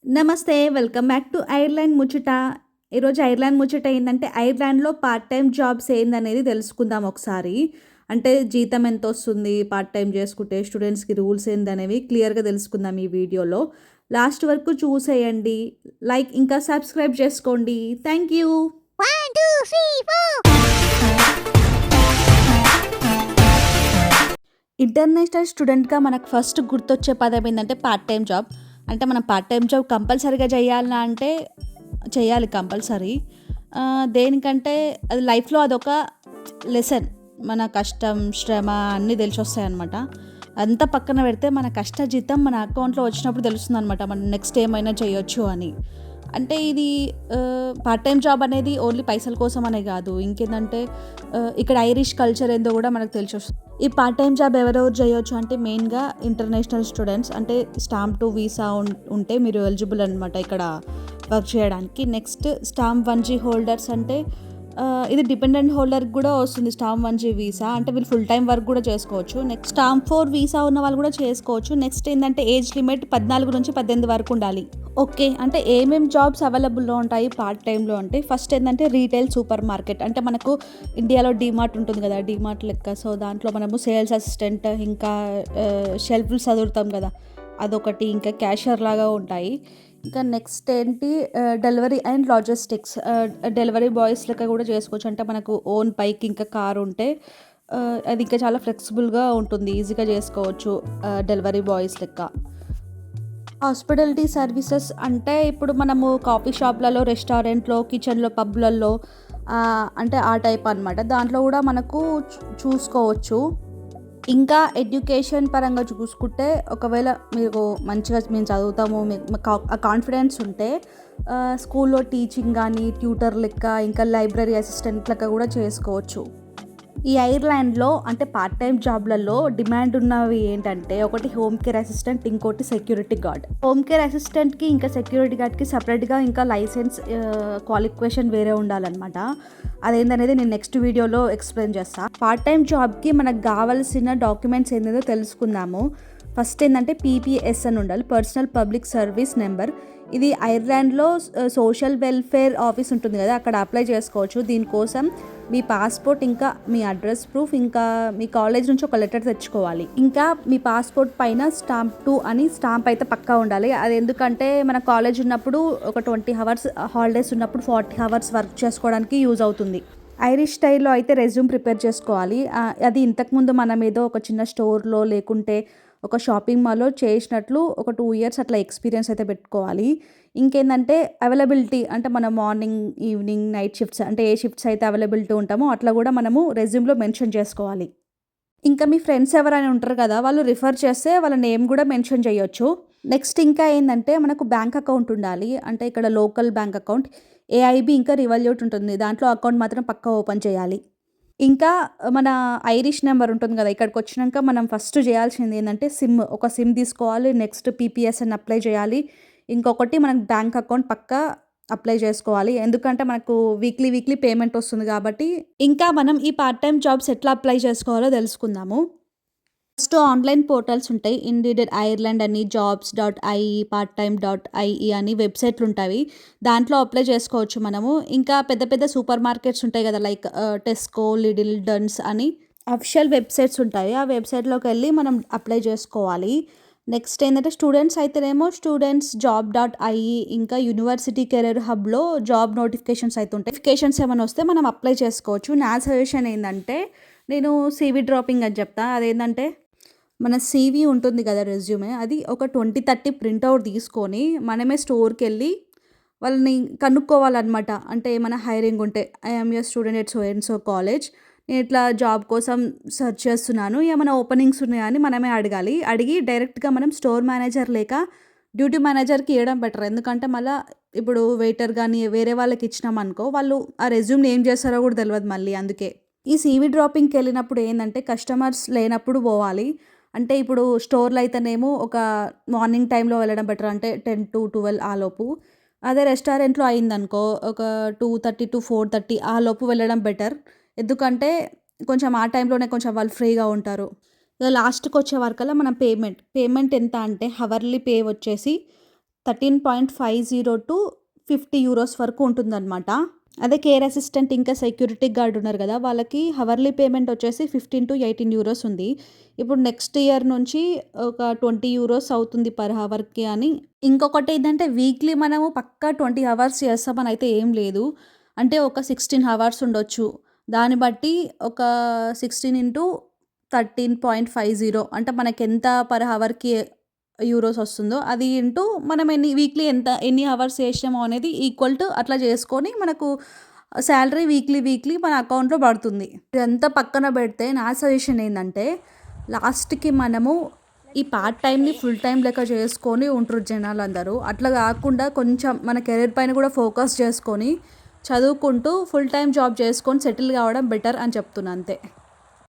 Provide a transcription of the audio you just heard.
నమస్తే. Welcome back to Ireland ముచ్చట. ఈరోజు ఐర్లాండ్ ముచ్చట ఏందంటే, ఐర్లాండ్‌లో పార్ట్ టైమ్ జాబ్స్ ఏందనేది తెలుసుకుందాం ఒకసారి. అంటే జీతం ఎంతొస్తుంది, పార్ట్ టైమ్ చేసుకుంటే స్టూడెంట్స్‌కి రూల్స్ ఏందనేవి క్లియర్‌గా తెలుసుకుందాం ఈ వీడియోలో. లాస్ట్ వరకు చూసేయండి. లైక్ ఇంకా సబ్స్క్రైబ్ చేసుకోండి. Thank you. 1, 2, 3, 4. ఇంటర్నేషనల్ స్టూడెంట్‌గా మనకు ఫస్ట్ గుర్తొచ్చే పదం ఏందంటే పార్ట్ టైమ్ జాబ్. అంటే మనం పార్ట్ టైమ్ జాబ్ కంపల్సరీగా చేయాలా అంటే చేయాలి కంపల్సరీ. దేనికంటే అది లైఫ్‌లో అదొక లెసన్. మన కష్టం, శ్రమ అన్నీ తెలిసొస్తాయన్నమాట. అంతా పక్కన పెడితే మన కష్టజీతం మన అకౌంట్‌లో వచ్చినప్పుడు తెలుస్తుందనమాట. మనం నెక్స్ట్ ఏమైనా చేయొచ్చు అని. అంటే ఇది పార్ట్ టైమ్ జాబ్ అనేది ఓన్లీ పైసల కోసం అనే కాదు. ఇంకేందంటే ఇక్కడ ఐరిష్ కల్చర్ ఏందో కూడా మనకు తెలిసొస్తుంది. ఈ పార్ట్ టైమ్ జాబ్ ఎవరెవరు చేయొచ్చు అంటే మెయిన్‌గా ఇంటర్నేషనల్ స్టూడెంట్స్ అంటే స్టాంప్ టు వీసా ఉంటే మీరు ఎలిజిబుల్ అనమాట ఇక్కడ వర్క్ చేయడానికి. నెక్స్ట్ స్టాంప్ 1G హోల్డర్స్ అంటే ఇది డిపెండెంట్ హోల్డర్‌కి కూడా వస్తుంది స్టాంప్ 1G వీసా. అంటే వీళ్ళు ఫుల్ టైమ్ వర్క్ కూడా చేసుకోవచ్చు. నెక్స్ట్ స్టాంప్ 4 వీసా ఉన్న వాళ్ళు కూడా చేసుకోవచ్చు. నెక్స్ట్ ఏందంటే ఏజ్ లిమిట్ 14-18 వరకు ఉండాలి. ఓకే. అంటే ఏమేం జాబ్స్ అవైలబుల్‌లో ఉంటాయి పార్ట్ టైమ్‌లో అంటే ఫస్ట్ ఏందంటే రీటైల్ సూపర్ మార్కెట్. అంటే మనకు ఇండియాలో డీమార్ట్ ఉంటుంది కదా! డీమార్ట్ లెక్క. సో, దాంట్లో మనము సేల్స్ అసిస్టెంట్ ఇంకా షెల్ఫ్‌లు సదురుతాం కదా! అదొకటి. ఇంకా క్యాషియర్ లాగా ఉంటాయి. ఇంకా నెక్స్ట్ ఏంటి delivery and logistics. Delivery boys లెక్క కూడా చేసుకోవచ్చు. అంటే మనకు ఓన్ బైక్ ఇంకా కార్ ఉంటే అది ఇంకా చాలా ఫ్లెక్సిబుల్‌గా ఉంటుంది. ఈజీగా చేసుకోవచ్చు డెలివరీ బాయ్స్ లెక్క. హాస్పిటాలిటీ సర్వీసెస్ అంటే ఇప్పుడు మనము కాఫీ షాప్‌లలో, రెస్టారెంట్‌లో, కిచెన్‌లో, పబ్‌లలో అంటే ఆ టైప్ అనమాట. దాంట్లో కూడా మనకు చూసుకోవచ్చు. ఇంకా ఎడ్యుకేషన్ పరంగా చూసుకుంటే ఒకవేళ మీకు మంచిగా మేము చదువుతాము మీకు ఆ కాన్ఫిడెన్స్ ఉంటే స్కూల్లో టీచింగ్ కానీ ట్యూటర్ లెక్క ఇంకా లైబ్రరీ అసిస్టెంట్ లెక్క కూడా చేసుకోవచ్చు. ఈ ఐర్లాండ్‌లో అంటే పార్ట్ టైమ్ జాబ్‌లలో డిమాండ్ ఉన్నవి ఏంటంటే ఒకటి హోమ్ కేర్ అసిస్టెంట్, ఇంకోటి సెక్యూరిటీ గార్డ్. హోమ్ కేర్ అసిస్టెంట్‌కి ఇంకా సెక్యూరిటీ గార్డ్‌కి సెపరేట్‌గా ఇంకా లైసెన్స్ క్వాలిఫికేషన్ వేరే ఉండాలన్నమాట. అదేందనేది నేను నెక్స్ట్ వీడియోలో ఎక్స్‌ప్లెయిన్ చేస్తా. పార్ట్ టైమ్ జాబ్‌కి మనకు కావాల్సిన డాక్యుమెంట్స్ ఏందేదో తెలుసుకుందాము. ఫస్ట్ ఏందంటే పీపీఎస్ అని ఉండాలి. Personal public service number. ఇది ఐర్లాండ్‌లో సోషల్ వెల్ఫేర్ ఆఫీస్ ఉంటుంది కదా! అక్కడ అప్లై చేసుకోవచ్చు. దీనికోసం మీ పాస్‌పోర్ట్ ఇంకా మీ అడ్రస్ ప్రూఫ్ ఇంకా మీ కాలేజ్ నుంచి ఒక లెటర్ తెచ్చుకోవాలి. ఇంకా మీ పాస్‌పోర్ట్ పైన స్టాంప్ 2 అని స్టాంప్ అయితే పక్కా ఉండాలి. అది ఎందుకంటే మన కాలేజ్ ఉన్నప్పుడు ఒక 20 హవర్స్ హాలిడేస్ ఉన్నప్పుడు 40 హవర్స్ వర్క్ చేసుకోవడానికి యూజ్ అవుతుంది. ఐరిష్ స్టైల్‌లో అయితే రెజ్యూమ్ ప్రిపేర్ చేసుకోవాలి. అది ఇంతకుముందు మనం ఏదో ఒక చిన్న స్టోర్‌లో లేకుంటే ఒక షాపింగ్ మాల్‌లో చేసినట్లు ఒక 2 ఇయర్స్ అట్లా ఎక్స్‌పీరియన్స్ అయితే పెట్టుకోవాలి. ఇంకేందంటే అవైలబిలిటీ అంటే మనం మార్నింగ్, ఈవినింగ్, నైట్ షిఫ్ట్స్ అంటే ఏ షిఫ్ట్స్ అయితే అవైలబిలిటీ ఉంటామో అట్లా కూడా మనము రెజ్యూమ్‌లో మెన్షన్ చేసుకోవాలి. ఇంకా మీ ఫ్రెండ్స్ ఎవరైనా ఉంటారు కదా! వాళ్ళు రిఫర్ చేస్తే వాళ్ళ నేమ్ కూడా మెన్షన్ చేయొచ్చు. నెక్స్ట్ ఇంకా ఏందంటే మనకు బ్యాంక్ అకౌంట్ ఉండాలి. అంటే ఇక్కడ లోకల్ బ్యాంక్ అకౌంట్, ఏఐబీ ఇంకా రివల్యూట్ ఉంటుంది. దాంట్లో అకౌంట్ మాత్రం పక్కా ఓపెన్ చేయాలి. ఇంకా మన ఐరిష్ నెంబర్ ఉంటుంది కదా! ఇక్కడికొచ్చినంక మనం ఫస్ట్ చేయాల్సింది ఏందంటే ఒక సిమ్ తీసుకోవాలి. నెక్స్ట్ పీపీఎస్ అని అప్లై చేయాలి. ఇంకొకటి మనకు బ్యాంక్ అకౌంట్ పక్కా అప్లై చేసుకోవాలి. ఎందుకంటే మనకు వీక్లీ పేమెంట్ వస్తుంది కాబట్టి. ఇంకా మనం ఈ పార్ట్ టైమ్ జాబ్స్ ఎట్లా అప్లై చేసుకోవాలో తెలుసుకుందాము. ఫస్ట్ ఆన్‌లైన్ పోర్టల్స్ ఉంటాయి. ఇండీడ్ ఐర్లాండ్ అని, జాబ్స్.ఐఈ, పార్ట్ టైమ్ .ఐఈ అని వెబ్‌సైట్‌లుంటాయి. దాంట్లో అప్లై చేసుకోవచ్చు మనము. ఇంకా పెద్ద పెద్ద సూపర్ మార్కెట్స్ ఉంటాయి కదా! లైక్ టెస్కో, లిడిల్, డన్స్ అని అఫిషియల్ వెబ్‌సైట్స్ ఉంటాయి. ఆ వెబ్‌సైట్‌లోకెళ్ళి మనం అప్లై చేసుకోవాలి. నెక్స్ట్ ఏందంటే స్టూడెంట్స్ అయితేనేమో స్టూడెంట్స్ జాబ్.ఐఈ ఇంకా యూనివర్సిటీ కెరీర్ హబ్‌లో జాబ్ నోటిఫికేషన్స్ అయితే ఉంటాయి. నోటిఫికేషన్స్ ఏమైనా వస్తే మనం అప్లై చేసుకోవచ్చు. నా సజెషన్ ఏందంటే నేను సీవీ డ్రాపింగ్ అని చెప్తా. అదేంటంటే మన సీవీ ఉంటుంది కదా! రెజ్యూమే అది ఒక 20, 30 ప్రింటౌట్ తీసుకొని మనమే స్టోర్‌కెళ్ళి వాళ్ళని కనుక్కోవాలన్నమాట. అంటే ఏమైనా హైరింగ్ ఉంటే I am your student at so and so college. నేను ఇట్లా జాబ్ కోసం సెర్చ్ చేస్తున్నాను. ఏమైనా ఓపెనింగ్స్ ఉన్నాయా అని మనమే అడగాలి. అడిగి డైరెక్ట్‌గా మనం స్టోర్ మేనేజర్ లేక డ్యూటీ మేనేజర్‌కి ఇయ్యడం బెటర్. ఎందుకంటే మళ్ళా ఇప్పుడు వెయిటర్ గానీ వేరే వాళ్ళకి ఇచ్చినామనుకో వాళ్ళు ఆ రెజ్యూమ్‌ని ఏం చేస్తారో కూడా తెలవదు మళ్ళీ అందుకే. ఈ సీవీ డ్రాపింగ్‌కెళ్ళినప్పుడు ఏందంటే కస్టమర్స్ లేనప్పుడు పోవాలి. అంటే ఇప్పుడు స్టోర్‌లో అయితేనేమో ఒక మార్నింగ్ టైమ్‌లో వెళ్ళడం బెటర్. అంటే 10-12 ఆ లోపు. అదే రెస్టారెంట్‌లో అయిందనుకో ఒక 2:30-4:30 ఆ లోపు వెళ్ళడం బెటర్. ఎందుకంటే కొంచెం ఆ టైంలోనే కొంచెం వాళ్ళు ఫ్రీగా ఉంటారు. ఇగ లాస్ట్‌కొచ్చే వరకల్లా మనం పేమెంట్ ఎంత అంటే హవర్లీ పే వచ్చేసి 13.50 టు 50 యూరోస్ వరకు ఉంటుందన్నమాట. అదే కేర్ అసిస్టెంట్ ఇంకా సెక్యూరిటీ గార్డ్ ఉన్నారు కదా, వాళ్ళకి హవర్లీ పేమెంట్ వచ్చేసి 15 to 18 యూరోస్ ఉంది. ఇప్పుడు నెక్స్ట్ ఇయర్ నుంచి ఒక 20 యూరోస్ అవుతుంది పర్ హవర్కి అని. ఇంకొకటి ఏంటంటే వీక్లీ మనము పక్కా 20 అవర్స్ చేస్తామని అయితే ఏం లేదు. అంటే ఒక 16 అవర్స్ ఉండొచ్చు. దాన్ని బట్టి ఒక 16 ఇంటూ 13.50 అంటే మనకి ఎంత పర్ హవర్కి యూరోస్ వస్తుందో అది ఇంటూ మనం వీక్లీ ఎన్ని అవర్స్ చేసినామో అనేది ఈక్వల్ టు అట్లా చేసుకొని మనకు శాలరీ వీక్లీ మన అకౌంట్లో పడుతుంది. ఇదంతా పక్కన పెడితే నా సజెషన్ ఏంటంటే లాస్ట్కి మనము ఈ పార్ట్ టైంని ఫుల్ టైం లెక్క చేసుకొని ఉంటారు జనాలు అందరూ. అట్లా కాకుండా కొంచెం మన కెరీర్ పైన కూడా ఫోకస్ చేసుకొని చదువుకుంటూ ఫుల్ టైం జాబ్ చేసుకొని సెటిల్ కావడం బెటర్ అని చెప్తున్నా అంతే.